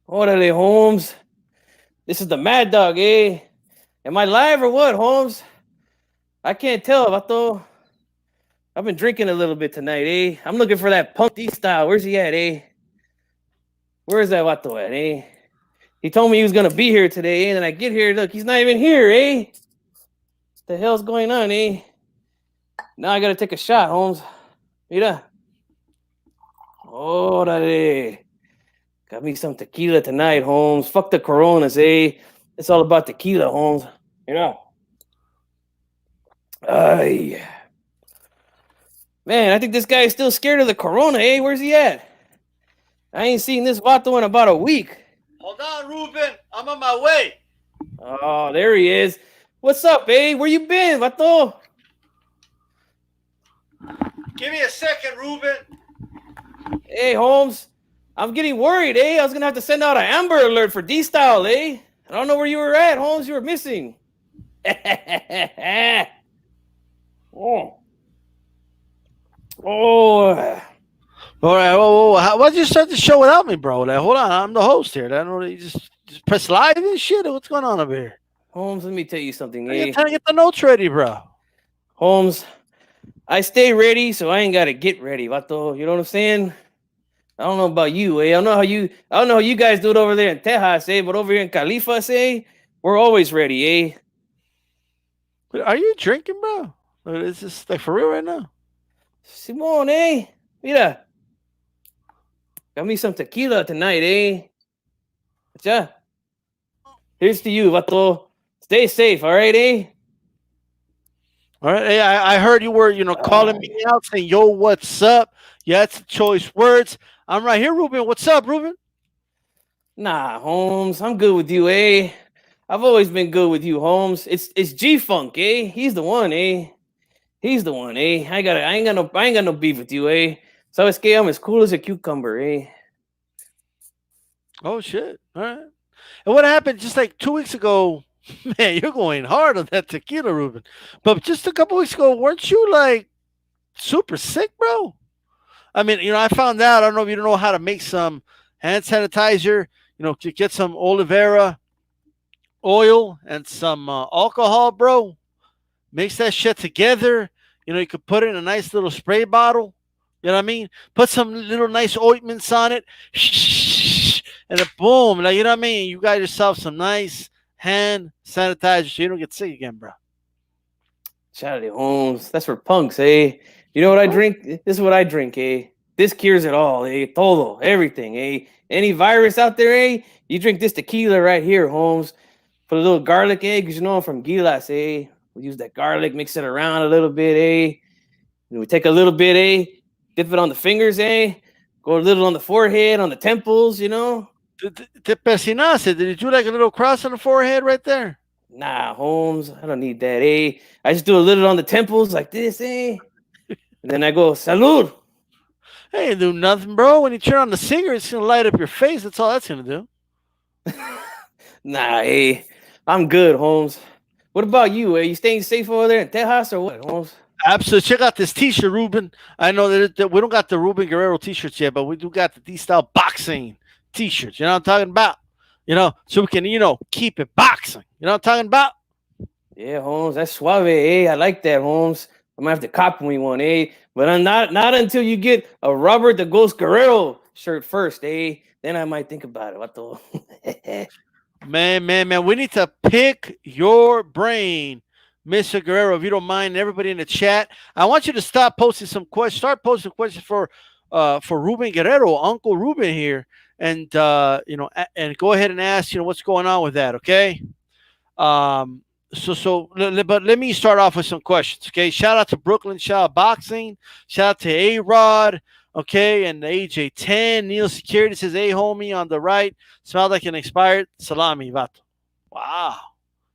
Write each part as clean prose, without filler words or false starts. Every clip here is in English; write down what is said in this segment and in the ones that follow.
Orale, Holmes. This is the Mad Dog, eh? Am I live or what, Holmes? I can't tell, Vato. I've been drinking a little bit tonight, eh? I'm looking for that Punk D style. Where's he at, eh? Where is that Vato at, eh? He told me he was gonna be here today, eh? And then I get here, look, he's not even here, eh? What the hell's going on, eh? Now I gotta take a shot, Holmes. Mira. Orale. Got me some tequila tonight, Holmes. Fuck the Coronas, eh? It's all about tequila, Holmes. You know. Ay. Man, I think this guy is still scared of the Corona, eh? Where's he at? I ain't seen this vato in about a week. Hold on, Ruben. I'm on my way. Oh, there he is. What's up, eh? Where you been, vato? Give me a second, Ruben. Hey, Holmes. I'm getting worried, eh? I was gonna have to send out an Amber Alert for D-Style, eh? I don't know where you were at, Holmes. You were missing. Oh. Oh. All right. Whoa. Why'd you start the show without me, bro? Like, hold on. I'm the host here. I don't know. You just press live and shit. What's going on over here? Holmes, let me tell you something, I'm eh? trying to get the notes ready, bro. Holmes, I stay ready, so I ain't gotta get ready, vato. You know what I'm saying? I don't know about you, eh? I don't know how you guys do it over there in Texas, eh? But over here in Califas, eh? We're always ready, eh? But are you drinking, bro? Or is this like for real right now? Simon, eh? Mira. Got me some tequila tonight, eh? Yeah. Here's to you, vato. Stay safe, all right, eh? All right. Hey, I heard you were, calling me out saying, yo, what's up? Yeah, that's the choice words. I'm right here, Ruben. What's up, Ruben? Nah, Holmes, I'm good with you, eh? I've always been good with you, Holmes. It's G Funk, eh? He's the one, eh? He's the one, eh? I ain't got no beef with you, eh? So it's I'm as cool as a cucumber, eh? Oh, shit. All right. And what happened just like 2 weeks ago? Man, you're going hard on that tequila, Ruben. But just a couple weeks ago, weren't you like super sick, bro? I mean, I found out. I don't know if you don't know how to make some hand sanitizer. To get some aloe vera oil and some alcohol, bro. Mix that shit together. You could put it in a nice little spray bottle. You know what I mean? Put some little nice ointments on it. And then boom. Like, you know what I mean? You got yourself some nice hand sanitizer so you don't get sick again, bro. Charlie Holmes, that's for punks, eh? You know what I drink? This is what I drink, eh? This cures it all, eh? Todo, everything, eh? Any virus out there, eh? You drink this tequila right here, Holmes. Put a little garlic, eh? Because I'm from Gilas, eh? We use that garlic, mix it around a little bit, eh? And we take a little bit, eh? Dip it on the fingers, eh? Go a little on the forehead, on the temples, Te persinaste. Did you do like a little cross on the forehead right there? Nah, Holmes, I don't need that, eh? I just do a little on the temples like this, eh? And then I go, salud. Hey, ain't do nothing, bro. When you turn on the cigarette, it's gonna light up your face. That's all that's gonna do. Nah, eh? I'm good, Holmes. What about you, eh? You staying safe over there in Texas or what, Holmes? Absolutely. Check out this T-shirt, Ruben. I know that we don't got the Ruben Guerrero T-shirts yet, but we do got the D-Style boxing T-shirts. You know what I'm talking about? So we can, keep it boxing. You know what I'm talking about? Yeah, Holmes, that's suave, eh? I like that, Holmes. I'm gonna have to cop me one, eh? But I'm not until you get a Robert the Ghost Guerrero shirt first, eh? Then I might think about it. What the? Man. We need to pick your brain, Mr. Guerrero, if you don't mind. Everybody in the chat, I want you to stop posting some questions. Start posting questions for Ruben Guerrero, Uncle Ruben here, and and go ahead and ask what's going on with that. Okay. But let me start off with some questions. Okay. Shout out to Brooklyn Child Boxing. Shout out to A Rod. Okay, and the AJ10. Neil Security says, hey, homie, on the right. Smells like an expired salami, vato. Wow.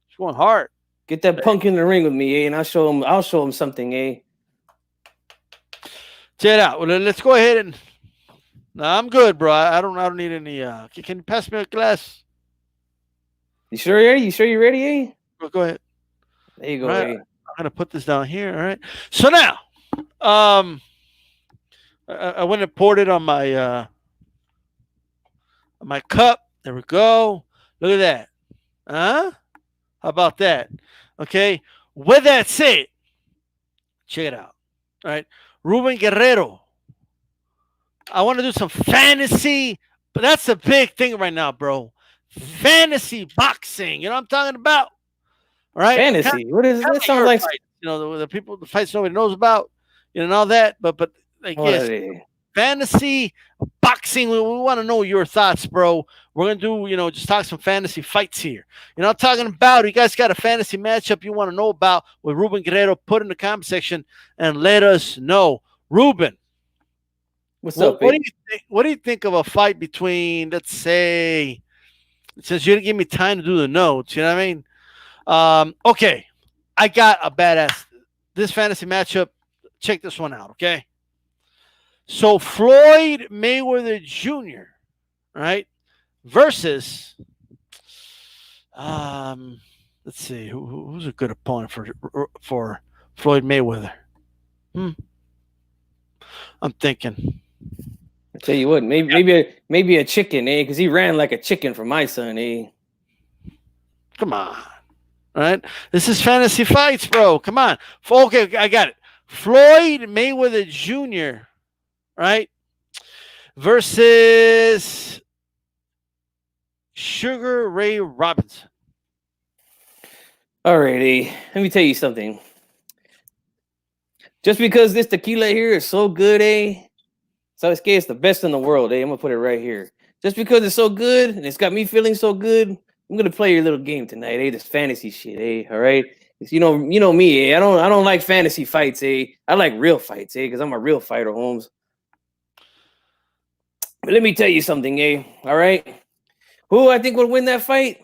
It's going hard. Get that punk in the ring with me, eh? And I'll show him something, eh? Check it out. Well, let's go ahead and. No, I'm good, bro. I don't need any. Can you pass me a glass? You sure, eh? You sure you're ready, eh? Go ahead. There you go, right. eh? I'm gonna put this down here. All right. So now, I went and poured it on my cup. There we go. Look at that. Huh? How about that? Okay. With that said, check it out. All right. Ruben Guerrero. I want to do some fantasy, but that's a big thing right now, bro. Fantasy boxing. You know what I'm talking about? All right. Fantasy. What is Kind of this? like Sounds your like fight. The people, the fights nobody knows about, and all that. But like, what are yes, they? fantasy boxing. We want to know your thoughts, bro. We're gonna do, just talk some fantasy fights here. You know, I'm talking about. You guys got a fantasy matchup you want to know about with Ruben Guerrero? Put in the comment section and let us know. Ruben, What's what, up, what eh? do you think? What do you think of a fight between, let's say, since you didn't give me time to do the notes, you know what I mean? Okay, I got a badass this fantasy matchup. Check this one out, okay? So Floyd Mayweather Jr., right, versus let's see who's a good opponent for Floyd Mayweather. Hmm, I'm thinking. I tell you what, maybe a chicken, eh? Because he ran like a chicken for my son, eh? Come on, all right? This is fantasy fights, bro. Come on. Okay, I got it. Floyd Mayweather Jr., right, versus Sugar Ray Robinson. Alrighty, let me tell you something. Just because this tequila here is so good, eh? So it's the best in the world, eh? I'm gonna put it right here. Just because it's so good and it's got me feeling so good, I'm gonna play your little game tonight, eh? This fantasy shit, eh? All right. You know me, eh? I don't like fantasy fights, eh? I like real fights, eh? Because I'm a real fighter, Holmes. But let me tell you something, eh? All right. Who I think would win that fight?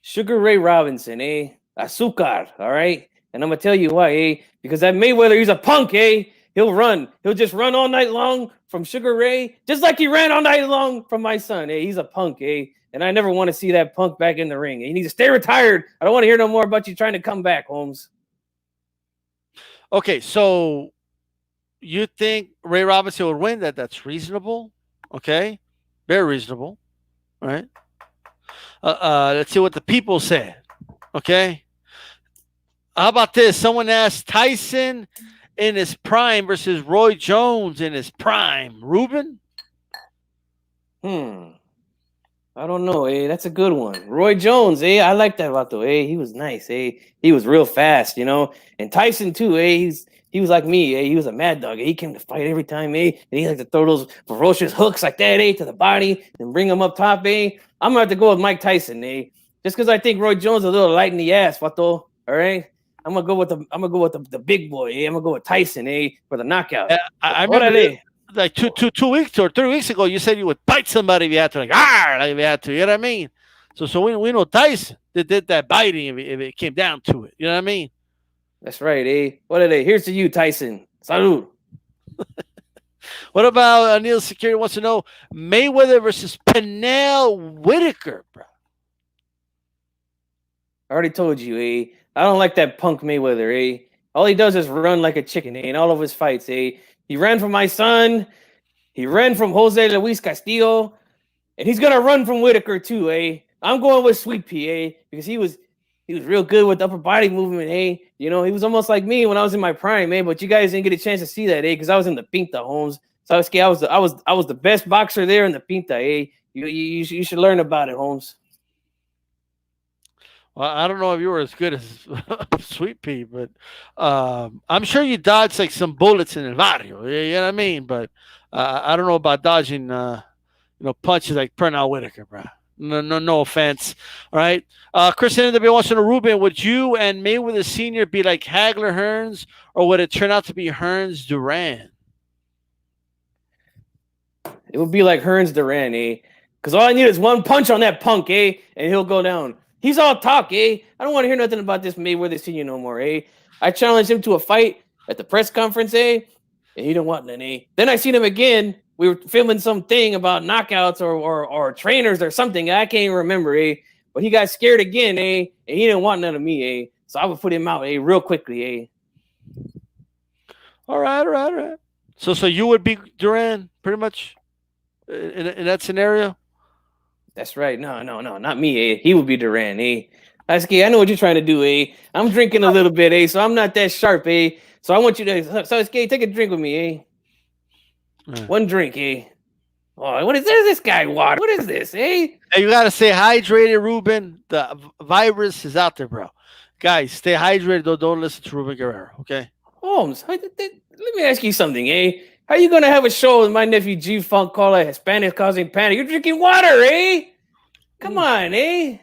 Sugar Ray Robinson, eh? Azúcar, all right? And I'm gonna tell you why, eh? Because that Mayweather, he's a punk, eh? He'll run. He'll just run all night long from Sugar Ray, just like he ran all night long from my son, eh? He's a punk, eh? And I never want to see that punk back in the ring. He needs to stay retired. I don't want to hear no more about you trying to come back, Holmes. Okay, so you think Ray Robinson would win? That's reasonable. Okay, very reasonable. All right. Let's see what the people said. Okay. How about this? Someone asked Tyson in his prime versus Roy Jones in his prime. Ruben? I don't know, eh? That's a good one. Roy Jones, eh? I like that vato, eh? He was nice, eh? He was real fast, you know. And Tyson too, eh? He was like me, eh? He was a mad dog. Eh? He came to fight every time, eh? And he liked to throw those ferocious hooks like that, eh? To the body and bring him up top, eh? I'm gonna have to go with Mike Tyson, eh? Just because I think Roy Jones is a little light in the ass, vato. All right. I'm gonna go with the big boy, eh? I'm gonna go with Tyson, eh? For the knockout. I remember Orale. like 2 weeks or 3 weeks ago, you said you would bite somebody if you had to, like if you had to. You know what I mean? So we know Tyson did that biting if it came down to it. You know what I mean? That's right, eh? What are they? Here's to you, Tyson. Salud. What about Neil Security wants to know Mayweather versus Pernell Whitaker, bro? I already told you, eh? I don't like that punk Mayweather, eh? All he does is run like a chicken, eh? In all of his fights, eh? He ran from my son. He ran from Jose Luis Castillo. And he's gonna run from Whitaker too, eh? I'm going with Sweet Pea, eh? Because he was real good with upper body movement, eh? You know, he was almost like me when I was in my prime, eh? But you guys didn't get a chance to see that, eh? Because I was in the Pinta, Holmes. So I was the best boxer there in the Pinta, eh? You should learn about it, Holmes. Well, I don't know if you were as good as Sweet Pea, but I'm sure you dodged like some bullets in El Barrio. You know what I mean? But I don't know about dodging, punches like Pernell Whitaker, bro. No offense. All right. Christian NW wants to know, Ruben, would you and Mayweather Sr. be like Hagler Hearns, or would it turn out to be Hearns Duran? It would be like Hearns Duran, eh? Because all I need is one punch on that punk, eh? And he'll go down. He's all talk, eh? I don't want to hear nothing about this Mayweather Senior no more, eh? I challenged him to a fight at the press conference, eh? And he didn't want none, eh? Then I seen him again. We were filming something about knockouts or trainers or something. I can't even remember, eh? But he got scared again, eh? And he didn't want none of me, eh? So I would put him out, eh? Real quickly, eh? All right. So you would be Duran pretty much in that scenario? That's right. No, no, no, not me, eh? He would be Duran, eh? Sasuke, I know what you're trying to do, eh? I'm drinking a little bit, eh? So I'm not that sharp, eh? So I want you to, Sasuke, take a drink with me, eh? One drink, eh? Oh, what is this guy water? What is this, eh? Hey, you gotta stay hydrated, Ruben. The virus is out there, bro. Guys, stay hydrated. Don't listen to Ruben Guerrero. Okay. Holmes, let me ask you something, eh? How you gonna have a show with my nephew G Funk called it Hispanic causing panic? You're drinking water, eh? Come on, eh?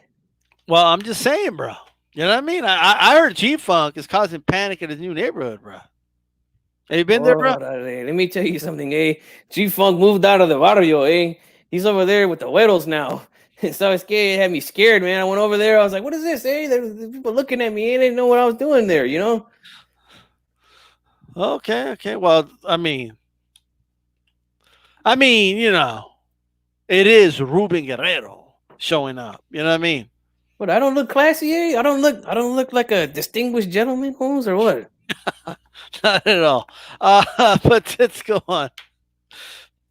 Well, I'm just saying, bro. You know what I mean? I heard G Funk is causing panic in his new neighborhood, bro. Have you been there, bro? Let me tell you something, eh? G Funk moved out of the barrio, eh? He's over there with the güeros now. So it's scared, it had me scared, man. I went over there. I was like, "What is this, eh?" There's people looking at me, and they didn't know what I was doing there, you know. Okay. Well, I mean, you know, it is Ruben Guerrero showing up. You know what I mean? But I don't look classy, eh? I don't look like a distinguished gentleman, Holmes, or what? Not at all. But let's go on.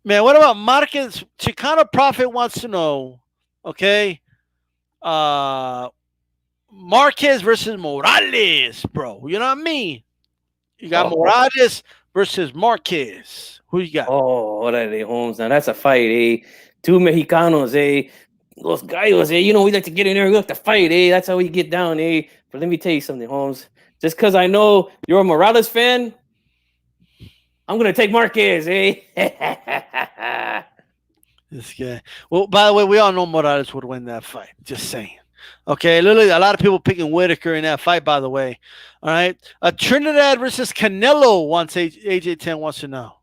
Man, what about Marquez? Chicano Prophet wants to know, okay, Marquez versus Morales, bro. You know what I mean? You got Morales versus Marquez. Who you got? Oh, órale, Holmes. Now that's a fight, eh? Two Mexicanos, eh? Los gallos, eh? You know, we like to get in there and we like to fight, eh? That's how we get down, eh? But let me tell you something, Holmes. Just because I know you're a Morales fan, I'm going to take Marquez, eh? This guy. Well, by the way, we all know Morales would win that fight. Just saying. Okay, literally, a lot of people picking Whitaker in that fight. By the way, all right. Trinidad versus Canelo. Wants AJ10 wants to know.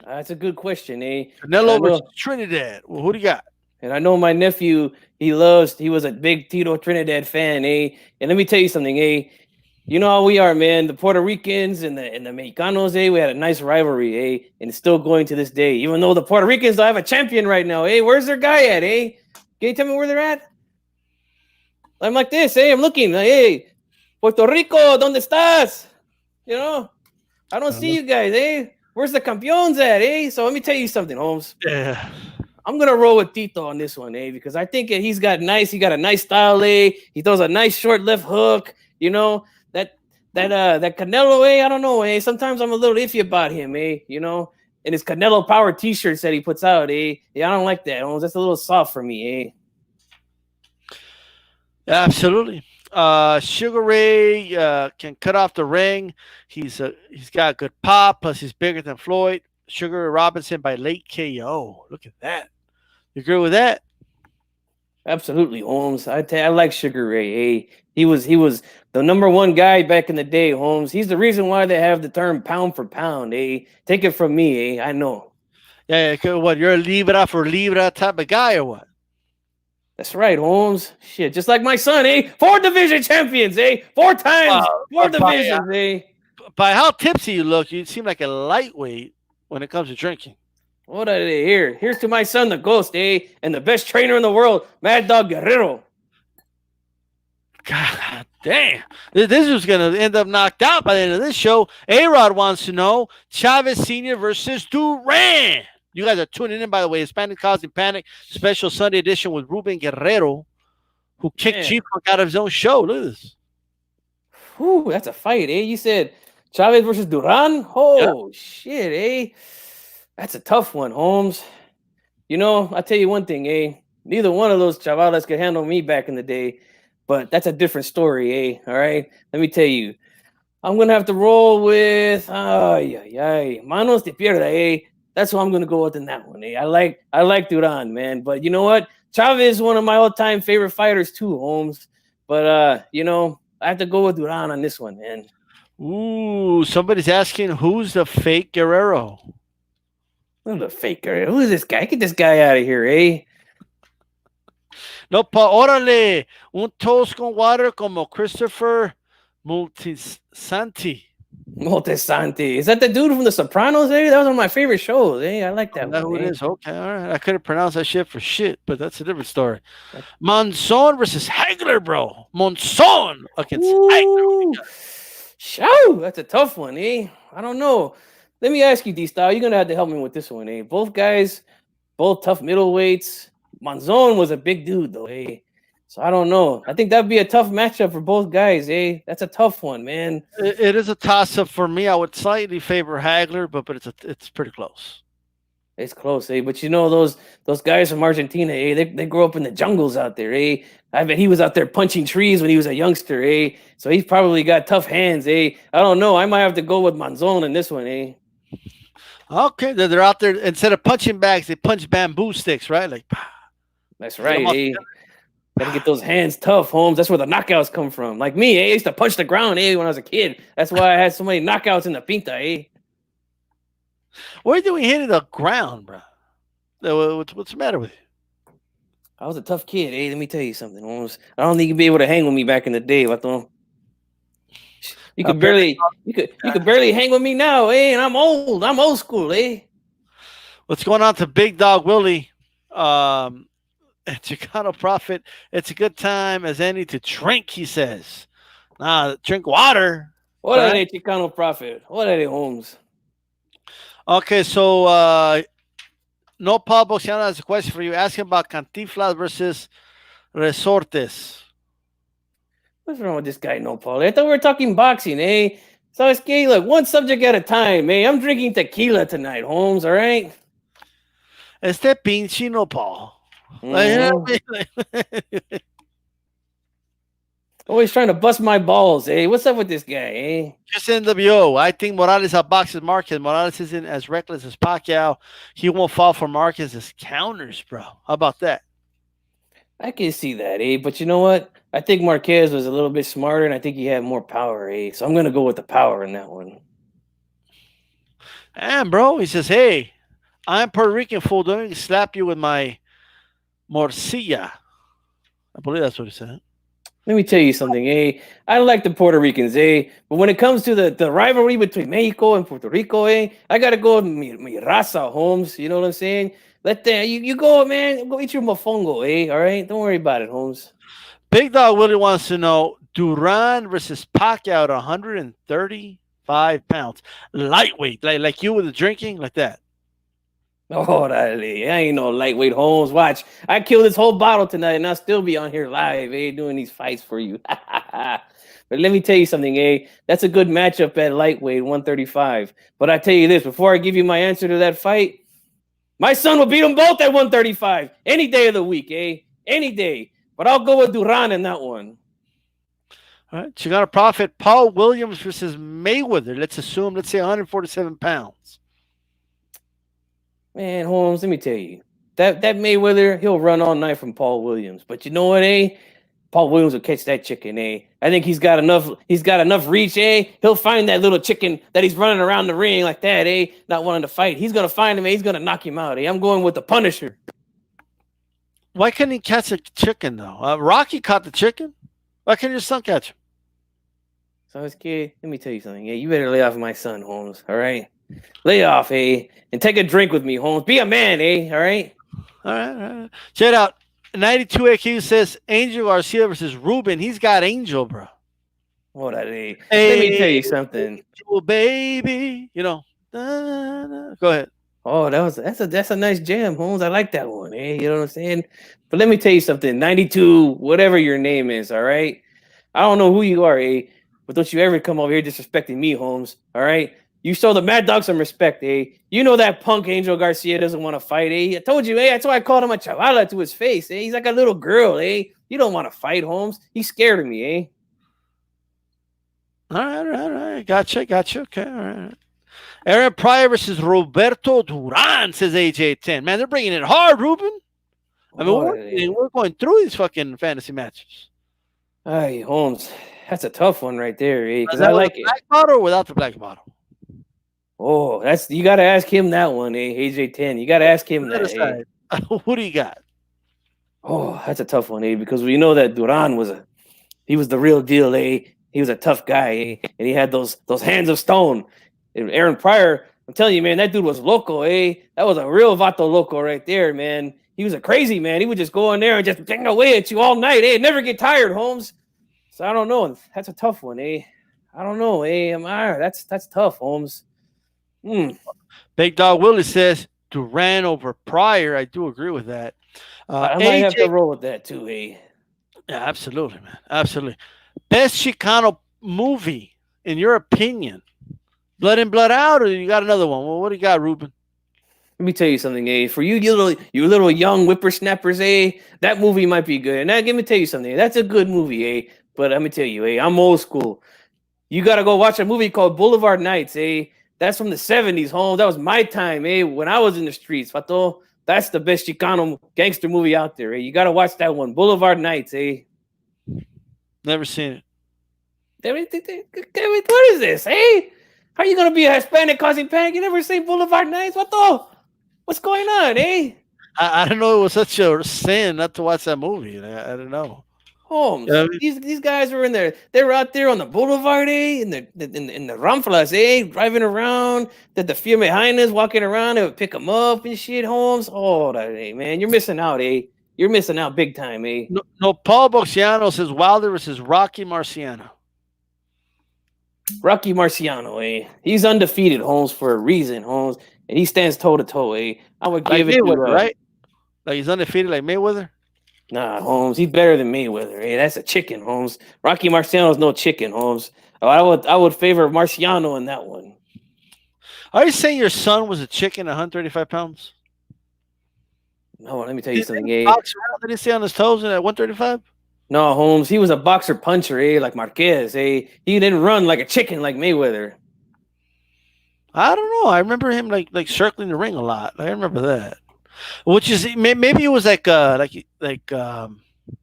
That's a good question, eh? Canelo versus Trinidad. Well, who do you got? And I know my nephew. He was a big Tito Trinidad fan, eh? And let me tell you something, eh? You know how we are, man. The Puerto Ricans and the Mexicanos, eh? We had a nice rivalry, eh? And it's still going to this day. Even though the Puerto Ricans don't have a champion right now, eh? Where's their guy at, eh? Can you tell me where they're at? I'm like this, eh? I'm looking, like, hey, Puerto Rico, ¿dónde estás? You know, I don't see you guys, eh? Where's the campeones at, eh? So let me tell you something, Holmes. Yeah. I'm gonna roll with Tito on this one, eh? Because I think he got a nice style, eh? He throws a nice short left hook, you know. That Canelo, eh? I don't know, eh? Sometimes I'm a little iffy about him, eh? You know, and his Canelo Power T-shirts that he puts out, eh? Yeah, I don't like that. Holmes. That's a little soft for me, eh? Absolutely. Sugar Ray can cut off the ring. He's got good pop. Plus, he's bigger than Floyd. Sugar Ray Robinson by late KO. Look at that. You agree with that? Absolutely, Holmes. I like Sugar Ray. Eh? He was the number one guy back in the day, Holmes. He's the reason why they have the term pound for pound. Eh? Take it from me. I know. Yeah. What? You're a Libra for Libra type of guy or what? That's right, Holmes. Shit, just like my son, eh? 4 division champions, eh? 4 times, 4 divisions, eh? By how tipsy you look, you seem like a lightweight when it comes to drinking. What are they here? Here's to my son, the Ghost, eh? And the best trainer in the world, Mad Dog Guerrero. God damn. This was going to end up knocked out by the end of this show. A-Rod wants to know Chavez Sr. versus Duran. You guys are tuning in, by the way. Hispanic Causing Panic, special Sunday edition with Ruben Guerrero, who kicked Chief out of his own show. Look at this. Whew, that's a fight, eh? You said Chavez versus Duran? Oh, shit, eh? That's a tough one, Holmes. You know, I'll tell you one thing, eh? Neither one of those chavales could handle me back in the day, but that's a different story, eh? All right? Let me tell you. I'm going to have to roll with, Manos de Pierda, eh? That's who I'm going to go with in that one, eh? I like Duran, man. But you know what? Chavez is one of my all-time favorite fighters too, Holmes. But, you know, I have to go with Duran on this one, man. Ooh, somebody's asking who's the fake Guerrero? Who's the fake Guerrero? Who is this guy? Get this guy out of here, eh? No, órale, un toast con water como Christopher Multisanti. Multisanti. Is that the dude from The Sopranos, eh? That was one of my favorite shows, eh? I like that one. Who it is? Okay, all right. I couldn't pronounce that shit for shit, but that's a different story. Monzon versus Hagler, bro. Monzon against Hagler. Shoo! That's a tough one, eh? I don't know. Let me ask you, D-Style. You're going to have to help me with this one, eh? Both guys both tough middleweights. Monzon was a big dude though, eh? So I don't know. I think that'd be a tough matchup for both guys, eh? That's a tough one, man. It is a toss up for me. I would slightly favor Hagler, but it's pretty close. It's close, eh? But you know those guys from Argentina, eh? They grow up in the jungles out there, eh? I bet he was out there punching trees when he was a youngster, eh? So he's probably got tough hands, eh? I don't know. I might have to go with Monzon in this one, eh? Okay, they're out there instead of punching bags, they punch bamboo sticks, right? Like, that's right, eh? Gotta get those hands tough, Holmes. That's where the knockouts come from. Like me, eh? I used to punch the ground, eh? When I was a kid. That's why I had so many knockouts in the pinta, eh? Where do we hit the ground, bro? What's the matter with you? I was a tough kid, eh? Let me tell you something, Holmes. I don't think you'd be able to hang with me back in the day, Vato. You could barely hang with me now, eh? And I'm old school, eh? What's going on to Big Dog Willie? Chicano Prophet. It's a good time as any to drink, he says. Drink water. What are they, Chicano Prophet? What are they, Holmes? Okay, so no Paul Boxiano has a question for you. Ask him about Cantinflas versus Resortes. What's wrong with this guy, No Paul? I thought we were talking boxing, eh? So it's gay. Look, one subject at a time, eh? I'm drinking tequila tonight, Holmes, all right? Este pinche No Paul. Always trying to bust my balls, eh? What's up with this guy, eh? Just NWO. I think Morales outboxes Marquez. Morales isn't as reckless as Pacquiao. He won't fall for Marquez's counters, bro. How about that? I can see that, eh? But you know what? I think Marquez was a little bit smarter, and I think he had more power, eh? So I'm going to go with the power in that one. And, bro, he says, hey, I'm Puerto Rican, fool. Don't slap you with my morcilla. I believe that's what he said. Let me tell you something, eh? I like the Puerto Ricans, eh? But when it comes to the rivalry between Mexico and Puerto Rico, eh? I got to go with mi raza, Holmes. You know what I'm saying? You go, man. Go eat your mofongo, eh? All right? Don't worry about it, Holmes. Big Dog Willie wants to know Duran versus Pacquiao at 135 pounds. Lightweight, like you with the drinking, like that. Oh, I ain't no lightweight, Holmes. Watch. I kill this whole bottle tonight, and I'll still be on here live, eh? Doing these fights for you. But let me tell you something, eh? That's a good matchup at lightweight, 135. But I tell you this, before I give you my answer to that fight, my son will beat them both at 135 any day of the week, eh? Any day. But I'll go with Duran in that one. All right. Chicano Prophet, Paul Williams versus Mayweather. Let's say 147 pounds. Man, Holmes, let me tell you. That Mayweather, he'll run all night from Paul Williams. But you know what, eh? Paul Williams will catch that chicken, eh? I think he's got enough reach, eh? He'll find that little chicken that he's running around the ring like that, eh? Not wanting to fight. He's gonna find him, eh? He's gonna knock him out, eh? I'm going with the Punisher. Why couldn't he catch a chicken though? Rocky caught the chicken. Why can't your son catch him? So it's kid, let me tell you something. Yeah, you better lay off my son, Holmes. All right, lay off, eh? And take a drink with me, Holmes. Be a man, eh? All right. All right. Check it out. 92 AQ says Angel Garcia versus Ruben. He's got Angel, bro. What are they? Hey, let me tell you something, Angel, baby. You know. Go ahead. Oh, that's a nice jam, Holmes. I like that one, eh? You know what I'm saying? But let me tell you something. 92, whatever your name is, all right? I don't know who you are, eh? But don't you ever come over here disrespecting me, Holmes, all right? You show the Mad Dog some respect, eh? You know that punk Angel Garcia doesn't want to fight, eh? I told you, eh? That's why I called him a chavala to his face, eh? He's like a little girl, eh? You don't want to fight, Holmes. He's scared of me, eh? All right. Gotcha. Okay, all right. Aaron Pryor versus Roberto Duran, says AJ10. Man, they're bringing it hard, Ruben. I mean, we're going through these fucking fantasy matches. Hey, Holmes, that's a tough one right there, eh? Because I like it. Black bottle or without the black bottle? Oh, you got to ask him that one, eh? AJ10. You got to ask him that. Eh? What do you got? Oh, that's a tough one, eh? Because we know that Duran was the real deal, eh? He was a tough guy, eh? And he had those hands of stone. And Aaron Pryor, I'm telling you, man, that dude was loco, eh? That was a real vato loco right there, man. He was a crazy man. He would just go in there and just bang away at you all night, eh? Never get tired, Holmes. So I don't know. That's a tough one, eh? I don't know, eh? That's tough, Holmes. Big Dog Willie says, Duran over Pryor. I do agree with that. I might have to AJ, roll with that too, eh? yeah, absolutely, man, absolutely. Best Chicano movie in your opinion? Blood in, Blood Out, or you got another one? Well, what do you got, Ruben? Let me tell you something, eh? For you little young whippersnappers, eh? That movie might be good. And let me tell you something. That's a good movie, eh? But let me tell you, eh? I'm old school. You gotta go watch a movie called Boulevard Nights, eh? That's from the '70s, home. That was my time, eh? When I was in the streets, Fato. That's the best Chicano gangster movie out there, eh? You gotta watch that one, Boulevard Nights, eh? Never seen it. What is this, eh? How are you gonna be a Hispanic causing panic? You never say Boulevard Nights? What's going on, eh? I didn't know it was such a sin not to watch that movie. I didn't know. Holmes, Yeah, these guys were in there. They were out there on the boulevard, eh? In the Ramflas, eh? Driving around. The Firme Highness walking around. They would pick them up and shit. Holmes, oh, that, eh, man, you're missing out, eh? You're missing out big time, eh? no, no, Paul Boxiano says Wilder versus Rocky Marciano. Rocky Marciano, eh? He's undefeated, Holmes, for a reason, Holmes, and he stands toe to toe, eh? I would Like give it to Mayweather, right? Like he's undefeated like Mayweather. Nah, Holmes. He's better than Mayweather. Hey, that's a chicken, Holmes. Rocky Marciano's no chicken, Holmes. Oh, I would favor Marciano in that one. Are you saying your son was a chicken, 135 pounds? No, let me tell you Did something, he eh? box around? Did he stay on his toes at 135? No, Holmes. He was a boxer puncher, eh? Like Marquez, eh? He didn't run like a chicken like Mayweather. I don't know. I remember him like circling the ring a lot. I remember that. Which is maybe it was well,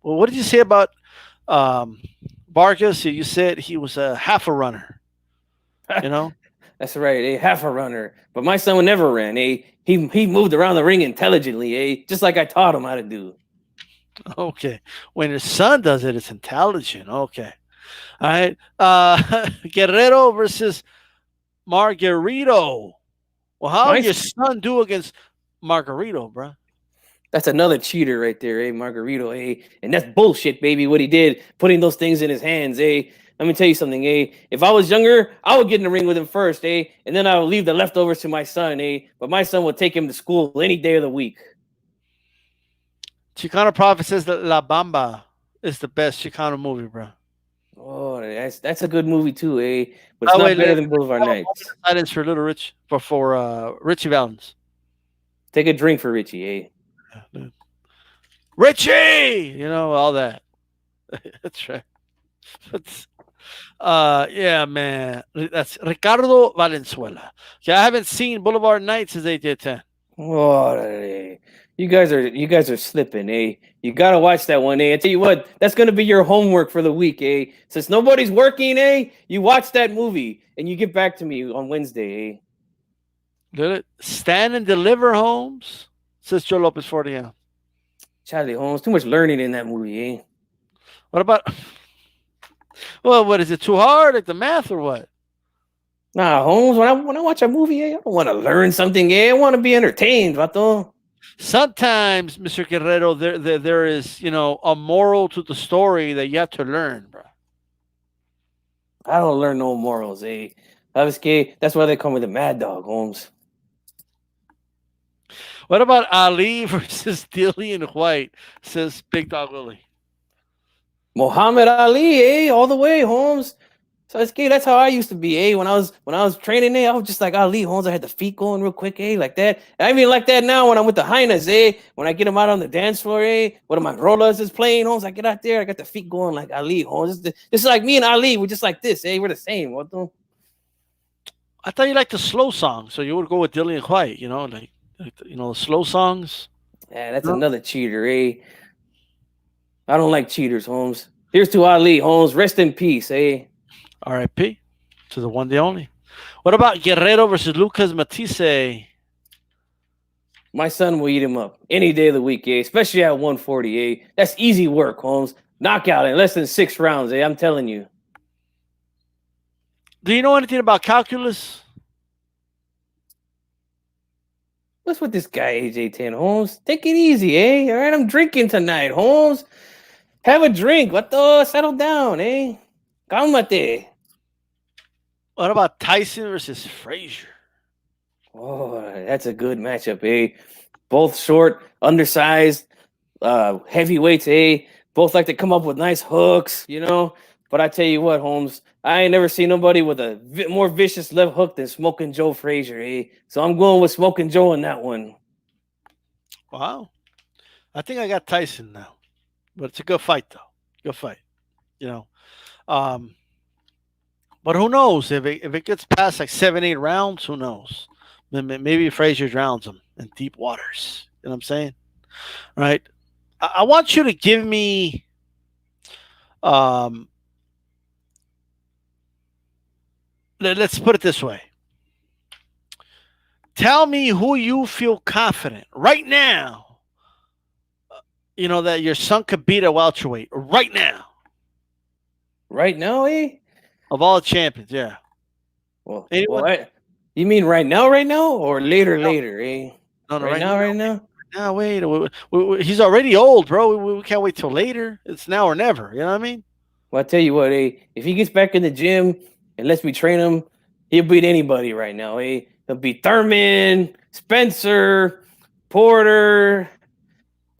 what did you say about um Vargas? You said he was a half a runner. You know. That's right, eh? Half a runner. But my son never ran, eh? He moved around the ring intelligently, eh? Just like I taught him how to do. Okay. When his son does it, it's intelligent. Okay. All right. Guerrero versus Margarito. Well, how My your son do against Margarito, bro? That's another cheater right there, eh, Margarito, eh? And that's bullshit, baby, what he did, putting those things in his hands, eh? Let me tell you something, eh? If I was younger, I would get in the ring with him first, eh? And then I would leave the leftovers to my son, eh? But my son would take him to school any day of the week. Chicano Prophet says that La Bamba is the best Chicano movie, bro. Oh, that's a good movie too, eh? But it's Oh, not wait, better than Boulevard Nights. that is for Little Rich, for Richie Valens. Take a drink for Richie, eh? Richie, you know all that. That's right. But, yeah, man. That's Ricardo Valenzuela. Yeah, I haven't seen Boulevard Nights since 8-10. Oh, you guys are slipping, eh? You gotta watch that one, eh? I tell you what, that's gonna be your homework for the week, eh? Since nobody's working, eh? You watch that movie and you get back to me on Wednesday, eh? Did it? Stand and Deliver, Holmes, says Joe Lopez 40. Charlie Holmes, too much learning in that movie, eh? What about? Well, what is it? Too hard, like the math, or what? Nah, Holmes, when I watch a movie, eh, I don't want to learn something, eh? I want to be entertained, vato. Sometimes, Mr. Guerrero, there is, a moral to the story that you have to learn, bro. I don't learn no morals, eh? That's why they call me the Mad Dog, Holmes. What about Ali versus Dillian White? Says Big Dog Willie. Muhammad Ali, eh? All the way, Holmes. So that's how I used to be, eh? When I was training, eh? I was just like Ali, Holmes. I had the feet going real quick, eh? Like that. I mean, like that now when I'm with the Highness, eh? When I get them out on the dance floor, eh? One of my rollers is playing, Holmes. I get out there, I got the feet going like Ali, Holmes. This is like me and Ali. We're just like this, eh? We're the same. What the? I thought you liked the slow songs, so you would go with Dillian White, the slow songs. Yeah, that's another cheater, eh? I don't like cheaters, Holmes. Here's to Ali, Holmes. Rest in peace, eh? R.I.P. to the one, the only. What about Guerrero versus Lucas Matisse? My son will eat him up any day of the week, eh? Especially at 140, eh? That's easy work, Holmes. Knockout in less than 6 rounds, eh? I'm telling you. Do you know anything about calculus? What's with this guy, AJ10, Holmes? Take it easy, eh? All right, I'm drinking tonight, Holmes. Have a drink. What the? Settle down, eh? Cálmate. What about Tyson versus Frazier? Oh, that's a good matchup, eh? Both short, undersized, heavyweights, eh? Both like to come up with nice hooks, you know. But I tell you what, Holmes, I ain't never seen nobody with a more vicious left hook than Smoking Joe Frazier, eh? So I'm going with Smoking Joe in that one. Wow. I think I got Tyson now, but it's a good fight though. Good fight. You know. Um, but who knows if it gets past like 7, 8 rounds? Who knows? Maybe Frazier drowns him in deep waters. You know what I'm saying? Right. I want you to give me. Um, let's put it this way. Tell me who you feel confident right now. That your son could beat at welterweight right now Right now, eh? of all the champions. Yeah. Well, Anyone? you mean right now, or later, eh? No, no, Right right now, now. right now. No, wait. He's already old, bro. We can't wait till later. It's now or never. You know what I mean? Well, I tell you what, eh? If he gets back in the gym and lets me train him, he'll beat anybody right now, eh? He'll beat Thurman, Spencer, Porter,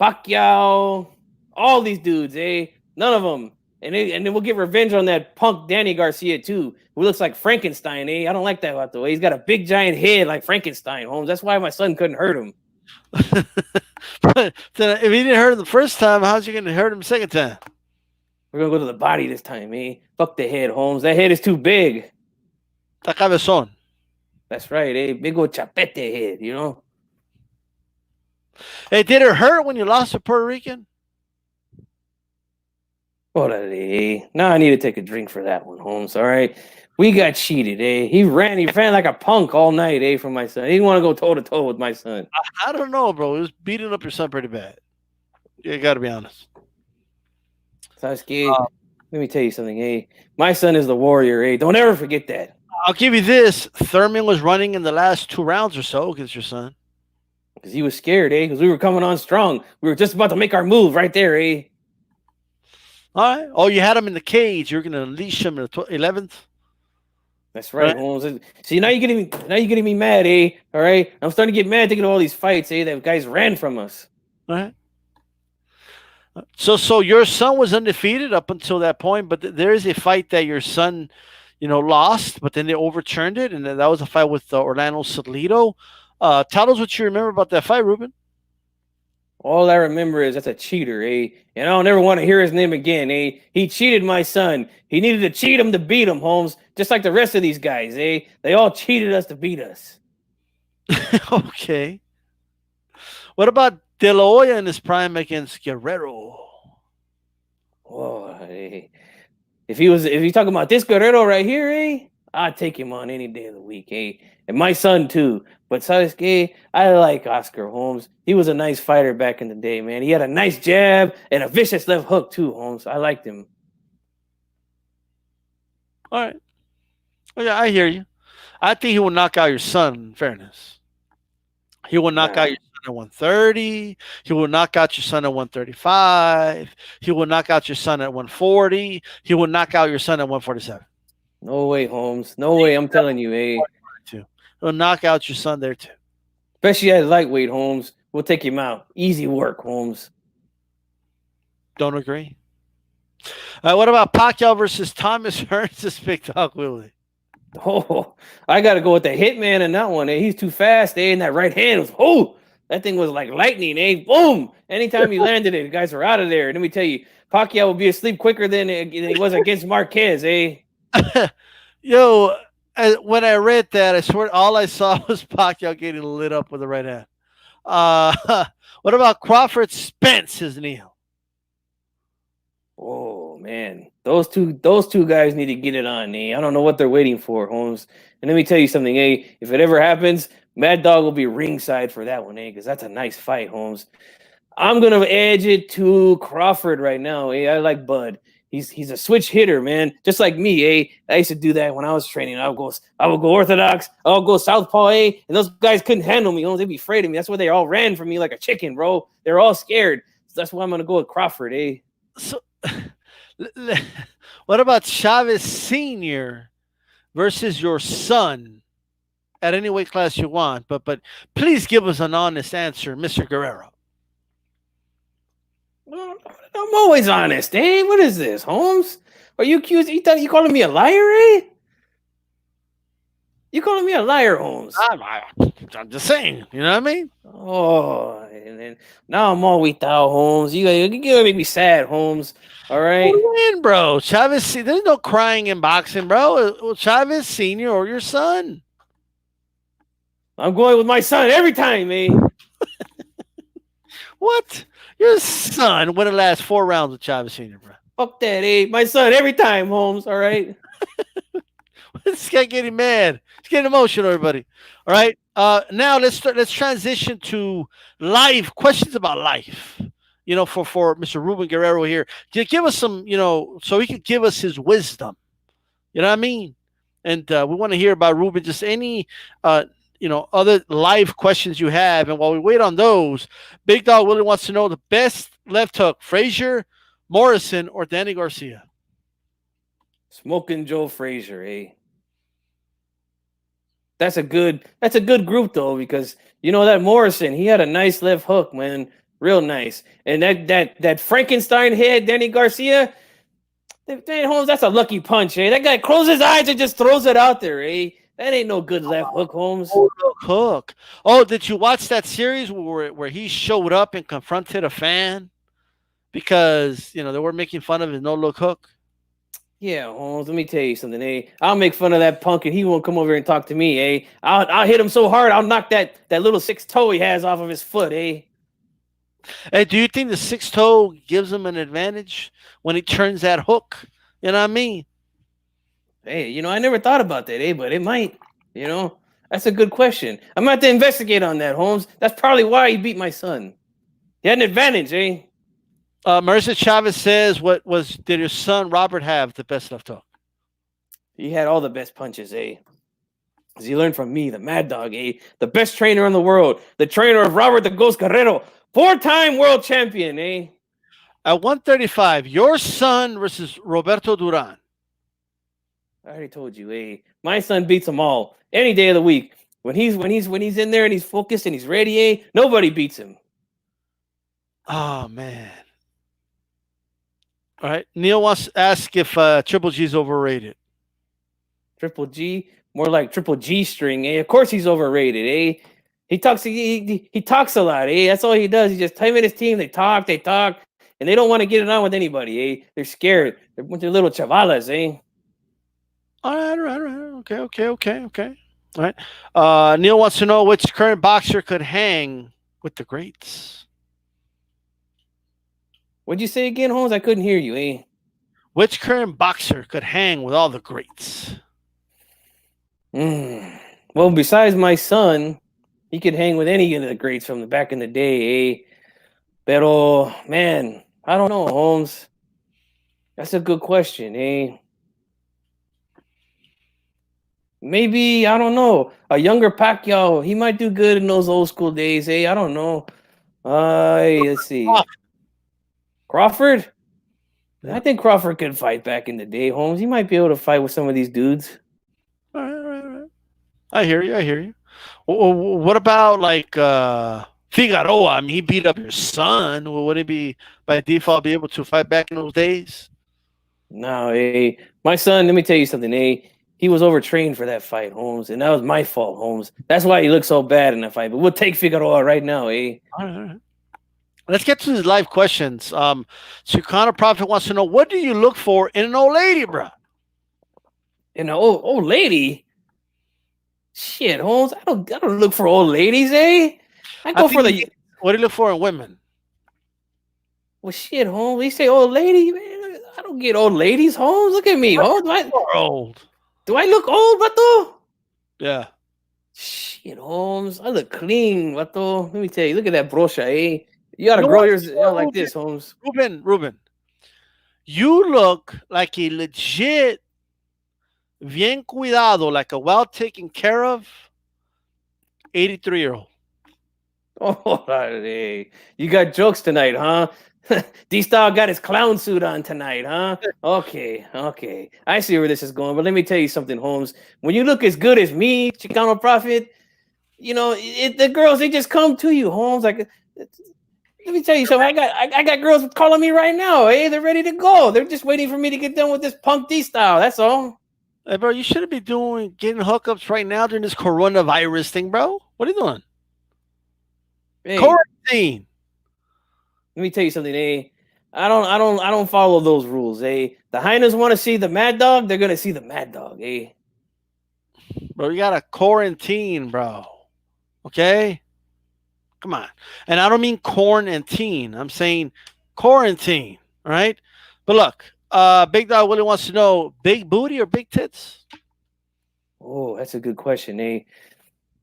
Pacquiao, all these dudes, eh? None of them. And then we'll get revenge on that punk Danny Garcia too, who looks like Frankenstein, eh? I don't like that about the way he's got a big giant head like Frankenstein, Holmes. That's why my son couldn't hurt him. But if he didn't hurt him the first time, how's he going to hurt him the second time? We're gonna go to the body this time, eh? Fuck the head, Holmes. That head is too big. Está cabezón. That's right, eh? Big old chapete head, you know? Hey, did it hurt when you lost to Puerto Rican? Orale. Now I need to take a drink for that one, Holmes. All right. We got cheated, eh? He ran like a punk all night, eh, from my son. He didn't want to go toe to toe with my son. I don't know, bro. He was beating up your son pretty bad. You got to be honest. Sasuke, let me tell you something, eh? My son is the warrior, eh? Don't ever forget that. I'll give you this. Thurman was running in the last 2 rounds or so against your son. Because he was scared, eh? Because we were coming on strong. We were just about to make our move right there, eh? All right. Oh, you had him in the cage. You're going to unleash him in the 11th? That's right, Holmes. See, now you're getting me mad, eh? All right? I'm starting to get mad thinking of all these fights, eh? That guys ran from us. All right. So your son was undefeated up until that point, but there is a fight that your son, lost, but then they overturned it, and that was a fight with Orlando Salido. Tell us what you remember about that fight, Ruben. All I remember is that's a cheater, eh? And I don't ever want to hear his name again, eh? He cheated my son. He needed to cheat him to beat him, Holmes. Just like the rest of these guys, eh? They all cheated us to beat us. Okay. What about De La Hoya in his prime against Guerrero? Oh, eh. If he's talking about this Guerrero right here, eh? I'd take him on any day of the week, eh? And my son too. But Sasuke, I like Oscar Holmes. He was a nice fighter back in the day, man. He had a nice jab and a vicious left hook too, Holmes. I liked him. All right. Oh, yeah, I hear you. I think he will knock out your son, in fairness. He will knock out your son at 130. He will knock out your son at 135. He will knock out your son at 140. He will knock out your son at 147. No way, Holmes. No way. I'm telling you, eh? He'll knock out your son there too. Especially at lightweight, Holmes. We'll take him out. Easy work, Holmes. Don't agree. What about Pacquiao versus Thomas Hearns? This big dog, Willie. Oh, I got to go with the hitman in that one. Eh? He's too fast. Eh? And that right hand was, that thing was like lightning. Eh? Boom. Anytime he landed it, the guys were out of there. And let me tell you, Pacquiao will be asleep quicker than he was against Marquez. Eh? Yo, when I read that, I swear all I saw was Pacquiao getting lit up with the right hand. What about Crawford Spence, his Neil? Oh man, those two guys need to get it on. Eh? I don't know what they're waiting for, Holmes. And let me tell you something, eh? If it ever happens, Mad Dog will be ringside for that one, eh? Because that's a nice fight, Holmes. I'm gonna edge it to Crawford right now, eh? I like Bud. He's a switch hitter, man. Just like me, eh? I used to do that when I was training. I would go orthodox, I would go southpaw, eh? And those guys couldn't handle me, Holmes. They'd be afraid of me. That's why they all ran from me like a chicken, bro. They're all scared. So that's why I'm gonna go with Crawford, eh? So, what about Chavez Sr. versus your son? at any weight class you want, but please give us an honest answer, Mr. Guerrero. Well, I'm always honest, eh? What is this, Holmes? Are you accused? You calling me a liar, eh? You calling me a liar, Holmes? I'm just saying, you know what I mean? Oh, and now I'm all weak out, Holmes. You gonna make me sad, Holmes. All right. Win, bro. Chavez, there's no crying in boxing, bro. Chavez Senior or your son. I'm going with my son every time, eh? What? Your son win the last 4 rounds with Chavez Senior, bro. Fuck that, eh? My son every time, Holmes. All right. This guy getting mad. He's getting emotional, everybody. All right. Now let's transition to life questions about life. For Mr. Ruben Guerrero here, give us some, so he could give us his wisdom. You know what I mean? And we want to hear about Ruben. Just any, other live questions you have. And while we wait on those, Big Dog Willie wants to know the best left hook: Frazier, Morrison, or Danny Garcia. Smoking Joe Frazier, eh? That's a good group though, because that Morrison, he had a nice left hook, man. Real nice. And that Frankenstein head, Danny Garcia, Holmes, that's a lucky punch, eh? That guy closes his eyes and just throws it out there, eh? That ain't no good left hook, Holmes. Hook. Oh, did you watch that series where he showed up and confronted a fan because they were making fun of his no look hook? Yeah, Holmes, let me tell you something, eh? I'll make fun of that punk and he won't come over and talk to me, eh? I'll hit him so hard I'll knock that little 6-toe he has off of his foot, eh? Hey, do you think the 6-toe gives him an advantage when he turns that hook? You know what I mean? Hey, I never thought about that, eh? But it might, That's a good question. I'm going to have to investigate on that, Holmes. That's probably why he beat my son. He had an advantage, eh? Marissa Chavez says, did your son Robert have the best left hook? He had all the best punches, eh? Because he learned from me, the Mad Dog, eh? The best trainer in the world. The trainer of Robert the Ghost Guerrero. 4-time world champion, eh? At 135, your son versus Roberto Duran. I already told you, eh? My son beats them all any day of the week. When he's in there and he's focused and he's ready, eh? Nobody beats him. Oh man. All right. Neil wants to ask if Triple G is overrated. Triple G, more like Triple G string, eh? Of course he's overrated, eh? He talks a lot, eh? That's all he does. He just him and his team, they talk, and they don't want to get it on with anybody, eh? They're scared. They're a bunch of little chavalas, eh? All right. Okay. All right. Neil wants to know which current boxer could hang with the greats. What'd you say again, Holmes? I couldn't hear you, eh? Which current boxer could hang with all the greats? Well, besides my son, he could hang with any of the greats from the back in the day, eh? Pero, man, I don't know, Holmes. That's a good question, eh? Maybe, I don't know, a younger Pacquiao, he might do good in those old school days, eh? I don't know. Let's see. Crawford? Yeah. I think Crawford could fight back in the day, Holmes. He might be able to fight with some of these dudes. All right. I hear you. What about like Figueroa? I mean, he beat up your son. Would he be by default be able to fight back in those days? No, my son. Let me tell you something. He was overtrained for that fight, Holmes, and that was my fault, Holmes. That's why he looked so bad in that fight. But we'll take Figueroa right now, All right. Let's get to his live questions. Chicano Prophet wants to know, what do you look for in an old lady, bro? In an old lady? Shit, Holmes. I don't look for old ladies, eh? I go for the. What do you look for in women? Well, shit, Holmes. We say old lady, man. I don't get old ladies, Holmes. Look at me, Holmes. Do I look old, Vato? Yeah. Shit, Holmes. I look clean, Vato. Let me tell you. Look at that brosha, eh? You gotta grow yours like this, Holmes. Ruben. You look like a legit, bien cuidado, like a well taken care of 83-year-old. Oh, hey, you got jokes tonight, huh? D-Style got his clown suit on tonight, huh? Okay, okay. I see where this is going, but let me tell you something, Holmes. When you look as good as me, Chicano Prophet, the girls they just come to you, Holmes. Like, let me tell you something. I got girls calling me right now. Hey, they're ready to go. They're just waiting for me to get done with this punk D-Style. That's all. Hey, bro, you shouldn't be getting hookups right now during this coronavirus thing, bro. What are you doing? Hey, Quarantine. let me tell you something. Hey, I don't follow those rules. Hey, the hyenas want to see the mad dog. They're gonna see the mad dog. Hey. Bro, you got to quarantine, bro. Okay? Come on. And I don't mean corn and teen. I'm saying quarantine. All right? But look, Big Dog Willie wants to know big booty or big tits? Oh, that's a good question, eh?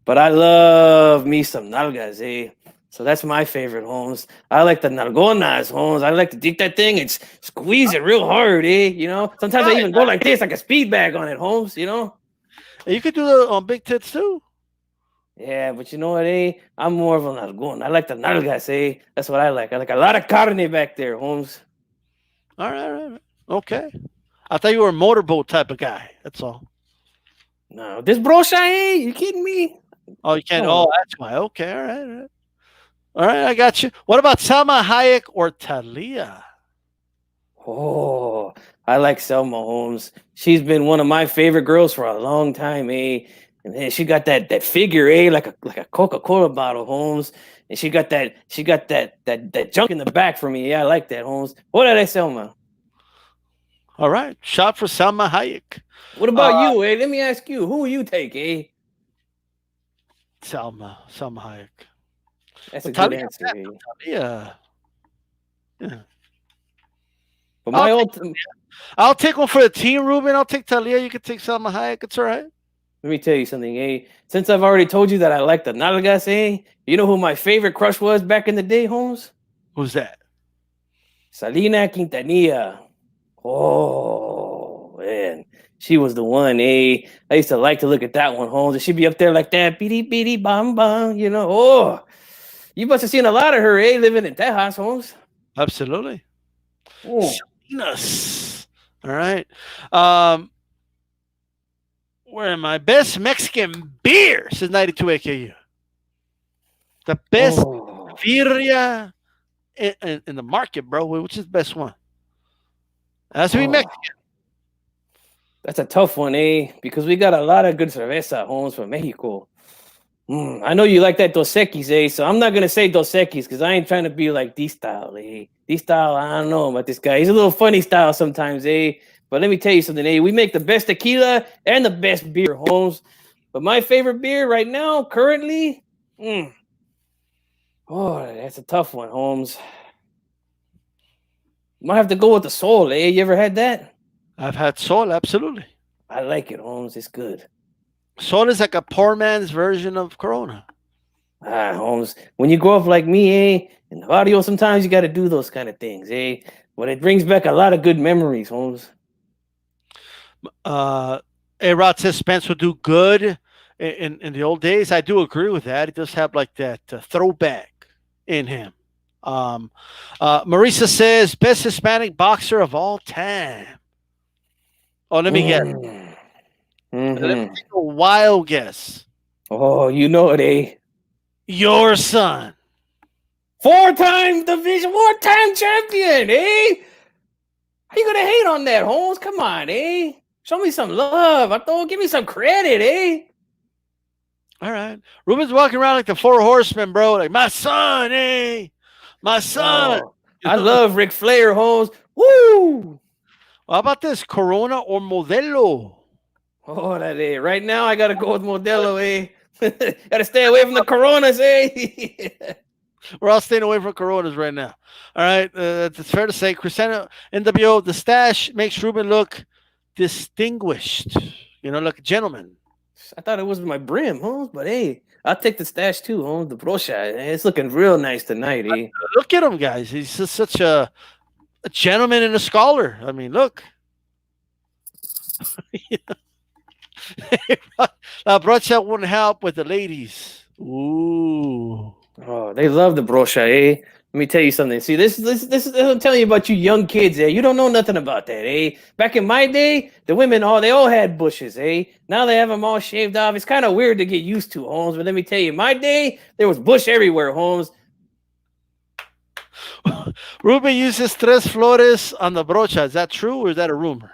But I love me some nalgas, eh? So that's my favorite, Holmes. I like the nalgonas, Holmes. I like to dig that thing and squeeze it real hard, eh? Sometimes I Right. even go like this, like a speed bag on it, Holmes. And you could do it on big tits too. Yeah, but you know what, eh? I'm more of a nalgon. I like the nalgas, eh? That's what I like. I like a lot of carne back there, Holmes. All right, all right. Okay. I thought you were a motorboat type of guy. That's all. No, this brosha, eh? You kidding me? Oh, you can't. Come Oh, on. that's why. Okay. All right. All right. All right. I got you. What about Salma Hayek or Talia? Oh, I like Selma Holmes. She's been one of my favorite girls for a long time, eh? And then she got that figure, eh? Like a Coca-Cola bottle, Holmes. And she got that junk in the back for me. Yeah, I like that, Holmes. What did I, Selma? All right. Shot for Salma Hayek. What Uh, about you, eh? Let me ask you, who will you take, eh? Salma Hayek. That's a But good Talia, answer, eh? Talia. Yeah. But I'll my take, ultimate, I'll take one for the team, Ruben. I'll take Talia. You can take Salma Hayek. It's all right. let me tell you something, eh? Since I've already told you that I like the nalgas, eh? You know who my favorite crush was back in the day, Holmes? Who's that? Salina Quintanilla. Oh man, she was the one. I used to like to look at that one, Holmes. And she'd be up there like that, beady beady bam bam. Oh, you must have seen a lot of her, living in Tejas, Holmes. Absolutely. Oh, Salinas. All right. Um, where my best Mexican beer since 92 AKU. The best oh, birria in the market, bro. Which is the best one? It has to be oh. Mexican. That's a tough one, because we got a lot of good cerveza, Holmes, from Mexico. I know you like that Dos Equis, so I'm not gonna say Dos Equis because I ain't trying to be like D-Style, D-Style, I don't know about this guy. He's a little funny style sometimes, But let me tell you something, We make the best tequila and the best beer, Holmes. But my favorite beer right now, currently, oh, that's a tough one, Holmes. Might have to go with the Soul, You ever had that? I've had Sol, absolutely. I like it, Holmes. It's good. Sol is like a poor man's version of Corona. Holmes, when you grow up like me, in the audio, sometimes you got to do those kind of things, But it brings back a lot of good memories, Holmes. A-Rod says Spence would do good in the old days. I do agree with that. He does have like that throwback in him. Marisa says best Hispanic boxer of all time. Oh, let me guess. Let me Mm-hmm. take a wild guess. Oh, you know it, Your son. Four-time champion, How you gonna hate on that, Holmes? Come on, Show me some love. Give me some credit, All right. Ruben's walking around like the four horsemen, bro. Like, my son, my son. Oh, I love Ric Flair, Holmes. Woo! How about this? Corona or Modelo? Oh, that right now I gotta go with Modelo, Gotta stay away from the Coronas, We're all staying away from Coronas right now. All right. It's fair to say, Cristiano NWO, the stash makes Ruben look distinguished. Like a gentleman. I thought it was my brim, Holmes, but I'll take the stash too, Holmes. The brosha, it's looking real nice tonight, Look at him, guys. He's just such a gentleman and a scholar. I mean, look. Brocha wouldn't help with the ladies. Ooh. Oh, Oh, they love the brocha, eh? Let me tell you something. See, this is I'm telling you about you young kids, eh? You don't know nothing about that, eh? Back in my day, the women they all had bushes, eh? Now they have them all shaved off. It's kind of weird to get used to, Holmes. But let me tell you, my day there was bush everywhere, Holmes. Ruben uses tres flores on the brocha. Is that true or is that a rumor?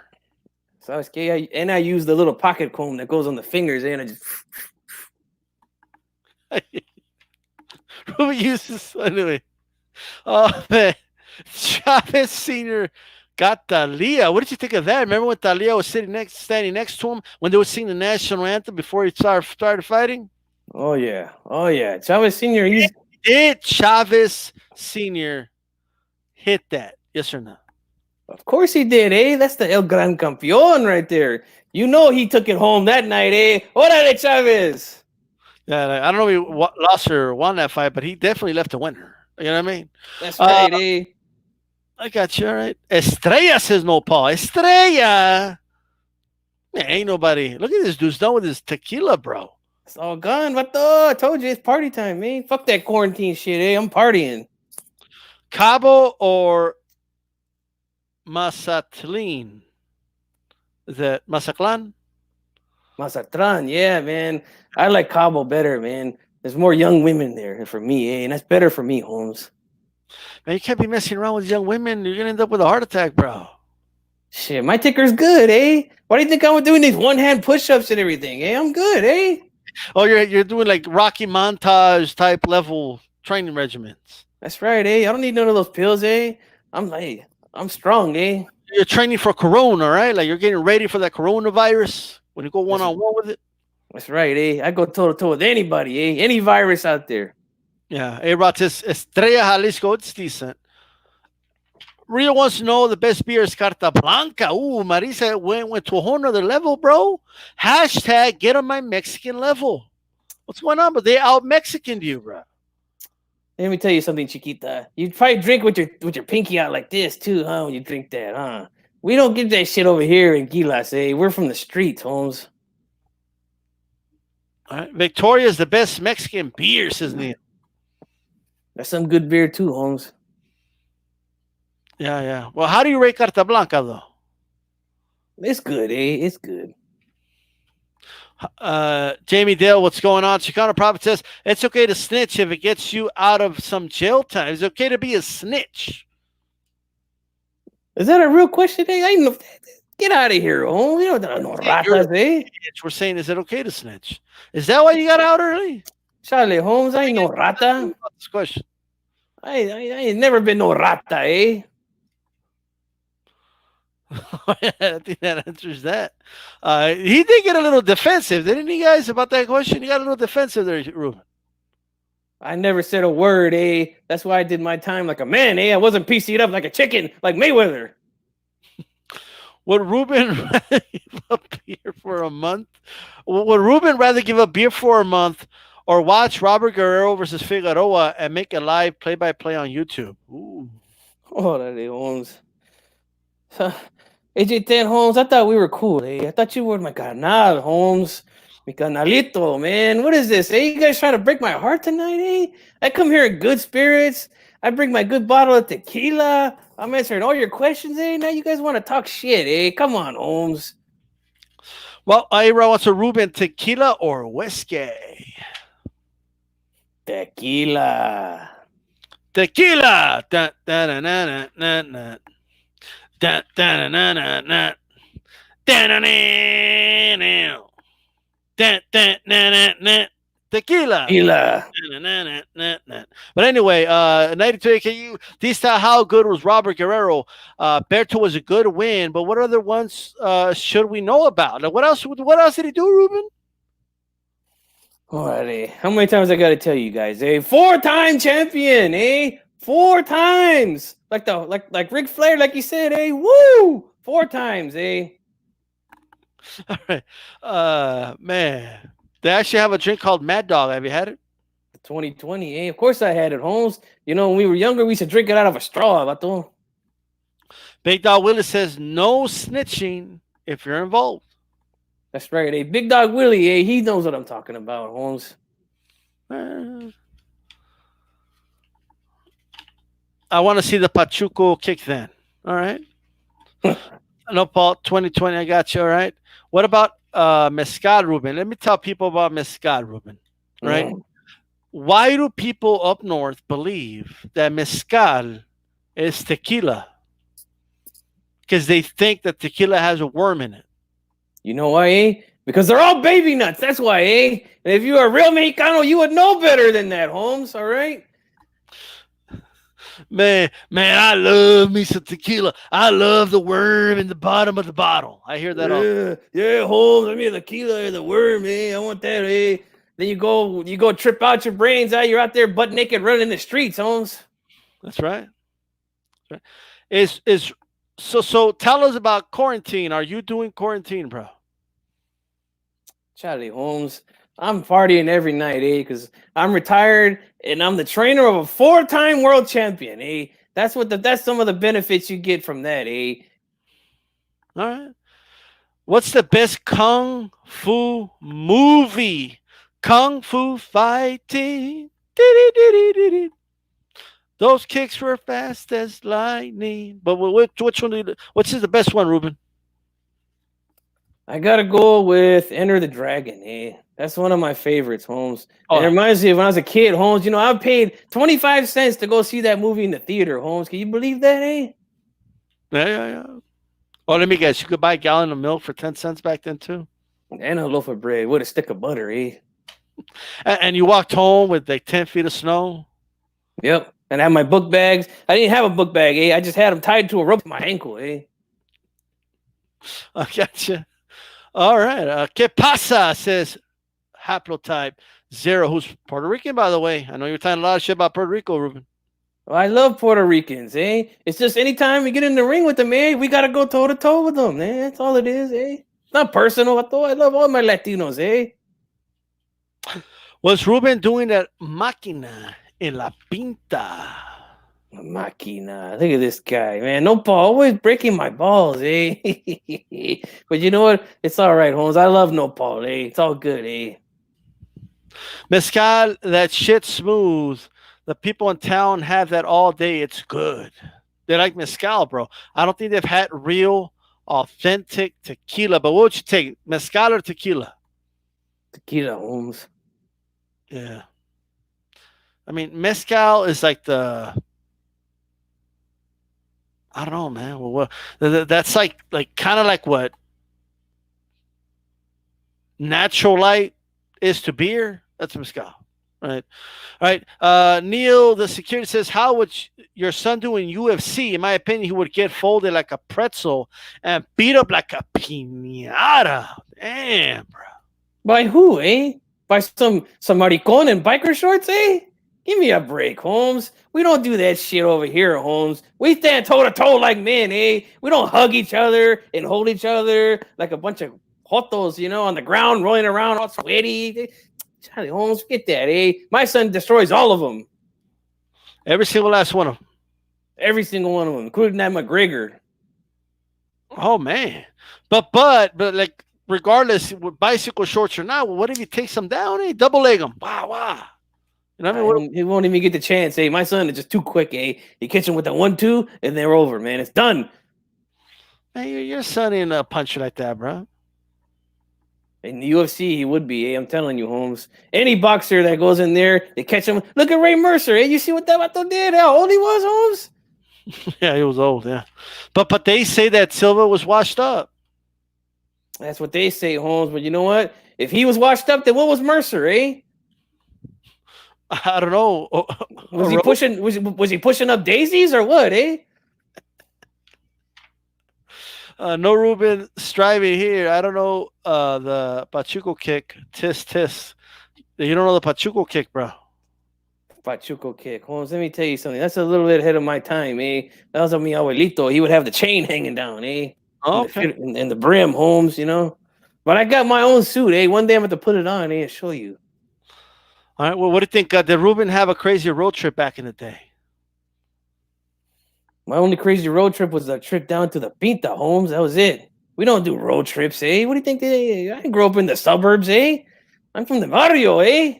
So I use the little pocket comb that goes on the fingers, eh? And I just Ruben uses anyway. Oh man, Chavez Senior got Talia. What did you think of that? Remember when Talia was standing next to him when they were singing the national anthem before he started fighting? oh yeah. Chavez Senior, he's Did Chavez Senior hit that? Yes or no? of course he did, eh? That's the El Gran Campeón right there. You know he took it home that night, eh? Órale, Chavez. Yeah, I don't know if he lost or won that fight, but he definitely left a winner. You know what I mean? That's right, eh? I got you, all right. Estrella says no, Paul. Estrella. Man, ain't nobody. Look at this dude's done with his tequila, bro. It's all gone. What the? I told you it's party time, man. Fuck that quarantine shit, eh? I'm partying. Cabo or Mazatlán? Is that Mazatlan? Mazatlan, yeah, man. I like Cabo better, man. There's more young women there for me, eh? And that's better for me, Holmes. Man, you can't be messing around with young women. You're gonna end up with a heart attack, bro. Shit, my ticker's good, eh? Why do you think I'm doing these one-hand push-ups and everything, eh? I'm good, eh? Oh, you're doing like Rocky montage type level training regimens. That's right, eh? I don't need none of those pills, eh? I'm strong, eh? You're training for Corona, right? Like you're getting ready for that coronavirus when you go one-on-one with it. That's right, eh? I go toe-to-toe with anybody, eh? Any virus out there. Yeah. Hey, Ratis, Estrella Jalisco, it's decent. Rio wants to know the best beer is Carta Blanca. Ooh, Marisa went to a whole nother level, bro. Hashtag get on my Mexican level. What's going on? But they out Mexican you, bro. Let me tell you something, Chiquita. You probably drink with your pinky out like this too, huh? When you drink that, huh? We don't get that shit over here in Gilas, eh? We're from the streets, Holmes. All right. Victoria is the best Mexican beer, says Neil. That's some good beer too, Holmes. Yeah. Well, how do you rate Carta Blanca, though? It's good, eh? It's good. Jamie Dale, what's going on? Chicano Prophet says, it's okay to snitch if it gets you out of some jail time. It's okay to be a snitch. Is that a real question, eh? I know. Get out of here, Holmes. You don't know ratas, eh? We're saying, is it okay to snitch? Is that why you got out early? Charlie Holmes, I ain't no rata. This question. I ain't never been no rata, eh? I think that answers that. He did get a little defensive, didn't he, guys, about that question? He got a little defensive there, Ruben. I never said a word, eh? That's why I did my time like a man, eh? I wasn't PC'd up like a chicken, like Mayweather. Would Ruben rather give up beer for a month? Would Ruben rather give up beer for a month or watch Robert Guerrero versus Figueroa and make a live play-by-play on YouTube? Ooh. Órale, Holmes. AJ10 Holmes, I thought we were cool, eh? I thought you were my carnal, Holmes. Mi carnalito, man. What is this, eh? You guys trying to break my heart tonight, eh? I come here in good spirits. I bring my good bottle of tequila. I'm answering all your questions, eh? Now you guys want to talk shit, eh? Come on, Holmes. Well, Ira wants a Ruben, tequila or whiskey? Tequila. Tequila. Da, da, da, da, da, da, da. Da, da, da, da, da, da. Da, da, da, da. Da, da, da, da, da. Tequila. Tequila. But anyway, 92 AKU. Dista, how good was Robert Guerrero? Berto was a good win, but what other ones should we know about? Like, what else did he do, Ruben? Alrighty. How many times I gotta tell you guys, eh? 4-time champion, eh? 4 times. Like Ric Flair, like you said, eh? Woo! 4 times, eh? All right. Man. They actually have a drink called Mad Dog. Have you had it? 2020, eh? Of course I had it, Holmes. You know, when we were younger, we used to drink it out of a straw, vato. Big Dog Willie says no snitching if you're involved. That's right, eh? Big Dog Willie, eh? He knows what I'm talking about, Holmes. I want to see the Pachuco kick then. All right. No, Paul, 2020, I got you. All right. What about Mezcal, Ruben? Let me tell people about Mezcal, Ruben. Right. Mm. Why do people up north believe that Mezcal is tequila? Because they think that tequila has a worm in it. You know why, eh? Because they're all baby nuts. That's why, eh? And if you are a real Mexicano, you would know better than that, Holmes. All right. Man, I love me some tequila. I love the worm in the bottom of the bottle. I hear that all. Yeah, Holmes. I mean, the tequila, the worm, eh? I want that, eh? Then you go trip out your brains out. You're out there butt naked running the streets, Holmes. That's right. That's right. Is so tell us about quarantine. Are you doing quarantine, bro? Charlie Holmes. I'm partying every night, eh? Because I'm retired and I'm the trainer of a 4-time world champion, eh? That's some of the benefits you get from that, eh? All right. What's the best kung fu movie? Kung fu fighting. Those kicks were fast as lightning. But which one? Which is the best one, Ruben? I gotta go with Enter the Dragon, eh? That's one of my favorites, Holmes. And it Oh, reminds me of when I was a kid, Holmes. You know, I paid 25 cents to go see that movie in the theater, Holmes. Can you believe that, eh? yeah. Oh, let me guess. You could buy a gallon of milk for 10 cents back then, too. And a loaf of bread with a stick of butter, eh? And you walked home with like 10 feet of snow. Yep. And I had my book bags. I didn't have a book bag, eh? I just had them tied to a rope to my ankle, eh? I gotcha. All right. ¿Qué pasa? Says haplotype 0, who's Puerto Rican, by the way. I know you're talking a lot of shit about Puerto Rico, Ruben. Well, I love Puerto Ricans, eh? It's just anytime we get in the ring with them, eh? We gotta go toe to toe with them, eh? That's all it is, eh? It's not personal, I love all my Latinos, eh? What's Ruben doing at Máquina en la Pinta? Machina. Look at this guy, man. No Paul, always breaking my balls, eh? But you know what? It's all right, Holmes. I love no Paul, eh? It's all good, eh? Mezcal, that shit smooth. The people in town have that all day. It's good. They like mezcal, bro. I don't think they've had real, authentic tequila. But what would you take, mezcal or tequila? Tequila, Holmes. Yeah. I mean, mezcal is like the. I don't know, man. Well, that's like kind of like what natural light is to beer. That's mezcal, right? All right. Neil, the security says, how would your son do in UFC? In my opinion, he would get folded like a pretzel and beat up like a piñata. Damn, bro. By who, eh? By some maricon in biker shorts, eh? Give me a break, Holmes. We don't do that shit over here, Holmes. We stand toe to toe like men, eh? We don't hug each other and hold each other like a bunch of jotos, you know, on the ground, rolling around all sweaty. Charlie Holmes, get that, eh? My son destroys all of them. Every single last one of them. Every single one of them, including that McGregor. Oh man, but like regardless, with bicycle shorts or not, well, what if he takes them down? Eh, double leg them. Wow. You know what I mean? He won't even get the chance, eh? My son is just too quick, eh? You catch him with a 1-2, and they're over, man. It's done. Hey, your son ain't a puncher like that, bro. In the UFC, he would be, eh? I'm telling you, Holmes. Any boxer that goes in there, they catch him. Look at Ray Mercer, eh? You see what that vato did? How old he was, Holmes? Yeah, he was old, yeah. But they say that Silva was washed up. That's what they say, Holmes. But you know what? If he was washed up, then what was Mercer, eh? I don't know. Was he pushing? Was he pushing up daisies or what, eh? No Ruben striving here. I don't know the Pachuco kick. Tis. You don't know the Pachuco kick, bro. Pachuco kick. Holmes, let me tell you something. That's a little bit ahead of my time, eh? That was on mi abuelito. He would have the chain hanging down, eh? Oh, okay. And the brim, Holmes, you know? But I got my own suit, eh? One day I'm going to put it on, eh? And show you. All right. Well, what do you think? Did Ruben have a crazy road trip back in the day? My only crazy road trip was a trip down to the Pinta, Holmes. That was it. We don't do road trips, eh? What do you think? I grew up in the suburbs, eh? I'm from the barrio, eh?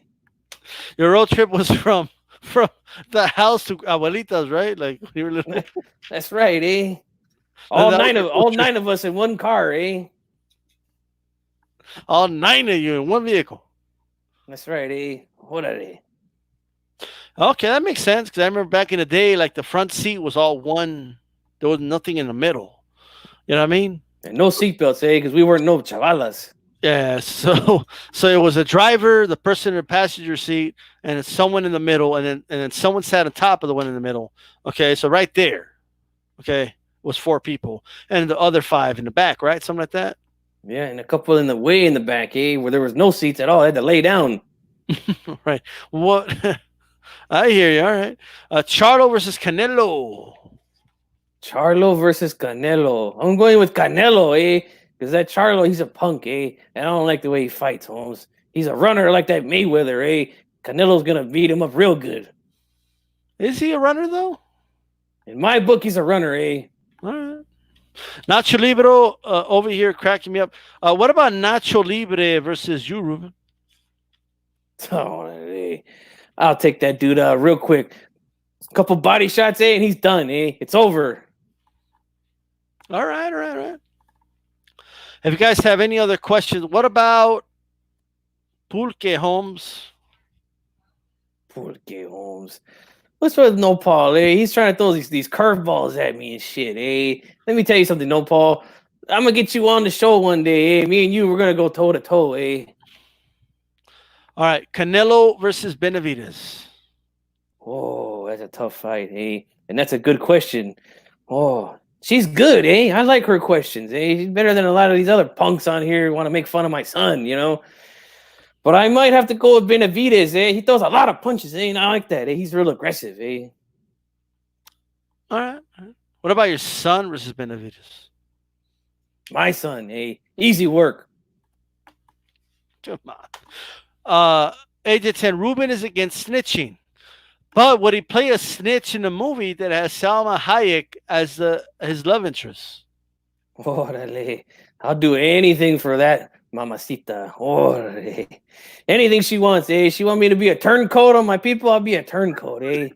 Your road trip was from from the house to abuelitas, right? Like when you were little. That's right, eh? That All was nine your of road all trip. nine of us in one car, eh? All 9 of you in one vehicle. That's right, eh? What are they? Okay, that makes sense because I remember back in the day, like the front seat was all one. There was nothing in the middle. You know what I mean? And no seatbelts, eh? Because we weren't no chavalas. Yeah. So it was a driver, the person in the passenger seat, and it's someone in the middle, and then someone sat on top of the one in the middle. Okay, so right there, okay, was 4 people, and the other 5 in the back, right? Something like that. Yeah, and a couple in the way in the back, eh? Where there was no seats at all. I had to lay down. Right. What? I hear you. All right. Charlo versus Canelo. Charlo versus Canelo. I'm going with Canelo, eh? Because that Charlo, he's a punk, eh? And I don't like the way he fights, Holmes. He's a runner like that Mayweather, eh? Canelo's gonna beat him up real good. Is he a runner though? In my book, he's a runner, eh? All right. Nacho Libre over here cracking me up. What about Nacho Libre versus you, Ruben? Oh, eh. I'll take that dude out real quick. Couple body shots, eh? And he's done, eh? It's over. All right, all right, all right. If you guys have any other questions, what about Pulque Holmes? Porque Holmes. What's with No Paul, eh? He's trying to throw these curveballs at me and shit, eh? Let me tell you something, No Paul. I'm gonna get you on the show one day, eh? Me and you, we're gonna go toe to toe, eh? All right, Canelo versus Benavides. Oh, that's a tough fight, eh? And that's a good question. Oh, she's good, eh? I like her questions, eh? She's better than a lot of these other punks on here who want to make fun of my son, you know? But I might have to go with Benavides, eh? He throws a lot of punches, eh? And I like that, eh? He's real aggressive, eh? All right. All right. What about your son versus Benavides? My son, eh? Easy work. Come on. AJ 10, Ruben is against snitching. But would he play a snitch in a movie that has Salma Hayek as his love interest? Orale. I'll do anything for that, mamacita. Orale. Anything she wants, eh? She want me to be a turncoat on my people, I'll be a turncoat, eh?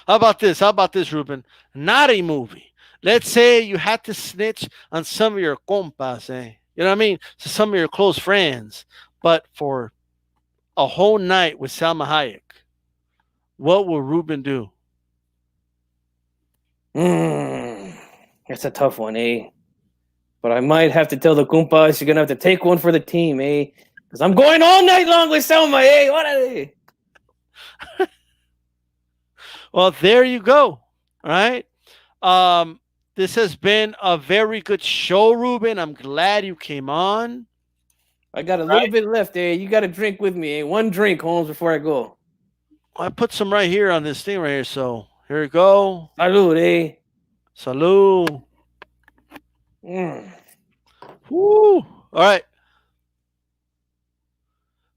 How about this? How about this, Ruben? Not a movie. Let's say you had to snitch on some of your compas, eh? You know what I mean? So some of your close friends, but for a whole night with Salma Hayek. What will Ruben do? That's a tough one, eh? But I might have to tell the compas you're gonna have to take one for the team, eh? Because I'm going all night long with Selma, eh? What are they? Well, there you go. All right. This has been a very good show, Ruben. I'm glad you came on. I got a little bit left, eh? You got to drink with me, eh? One drink, Holmes, before I go. I put some right here on this thing right here. So here we go. Salud, eh? Salud. Mm. Woo. All right.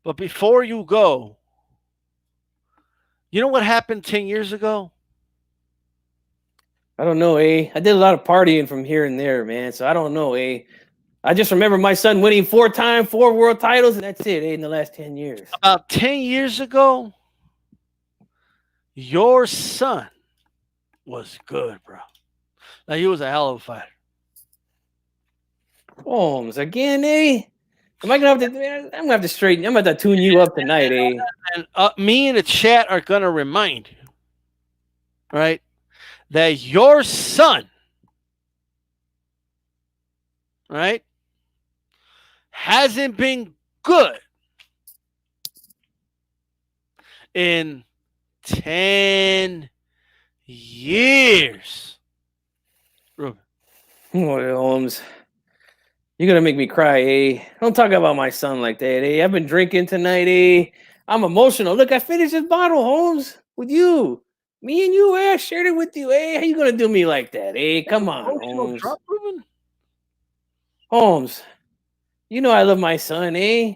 But before you go, you know what happened 10 years ago? I don't know, eh? I did a lot of partying from here and there, man. So I don't know, eh? I just remember my son winning 4 world titles, and that's it, eh? In the last 10 years. About 10 years ago, your son was good, bro. Like, he was a hell of a fighter. Holmes, again, eh? Am I gonna have to? I'm gonna have to straighten. I'm gonna have to tune you up tonight, eh? And me and the chat are gonna remind you, right, that your son, right, hasn't been good in 10 years. Ruben. Holmes, you're gonna make me cry, eh? Don't talk about my son like that, eh? I've been drinking tonight, eh? I'm emotional. Look, I finished this bottle, Holmes, with you. Me and you, eh? I shared it with you, eh? How you gonna do me like that, eh? Come on, Holmes. Drop, Ruben? Holmes, you know I love my son, eh?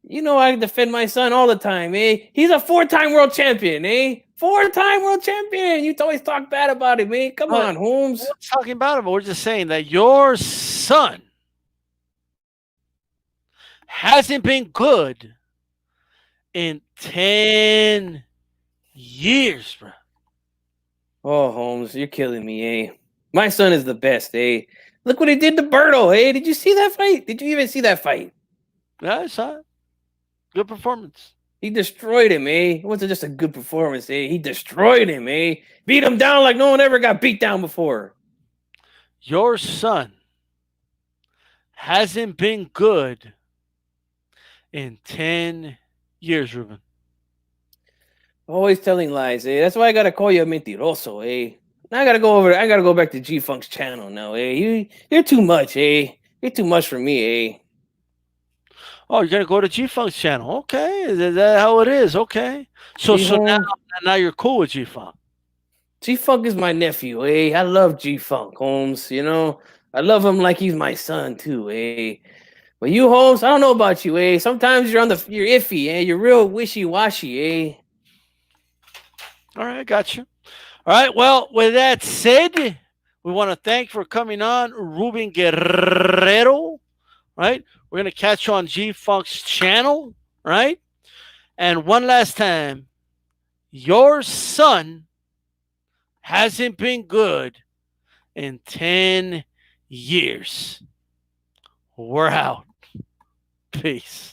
You know I defend my son all the time, eh? He's a 4-time world champion, eh? 4-time world champion. You always talk bad about him, eh? Come on, Holmes. We're not talking about it, but we're just saying that your son hasn't been good in 10 years, bro. Oh, Holmes, you're killing me, eh? My son is the best, eh? Look what he did to Berto, eh? Did you see that fight? Did you even see that fight? Yeah, I saw it. Good performance. He destroyed him, eh? It wasn't just a good performance, eh? He destroyed him, eh? Beat him down like no one ever got beat down before. Your son hasn't been good in 10 years, Ruben. Always telling lies, eh? That's why I gotta call you a mentiroso, eh? Now I gotta go over. I gotta go back to G Funk's channel now, eh? You're too much, eh? You're too much for me, eh? Oh, you're gonna go to G Funk's channel. Okay. Is that how it is? Okay. So See, so now Holmes? now you're cool with G Funk. G Funk is my nephew, eh? I love G Funk, Holmes. You know, I love him like he's my son too, eh? But you, Holmes, I don't know about you, eh? Sometimes you're iffy, eh? You're real wishy washy, eh? All right, got you. All right. Well, with that said, we want to thank for coming on, Ruben Guerrero. Right? We're gonna catch you on G Funk's channel, right? And one last time, your son hasn't been good in 10 years. We're out. Peace.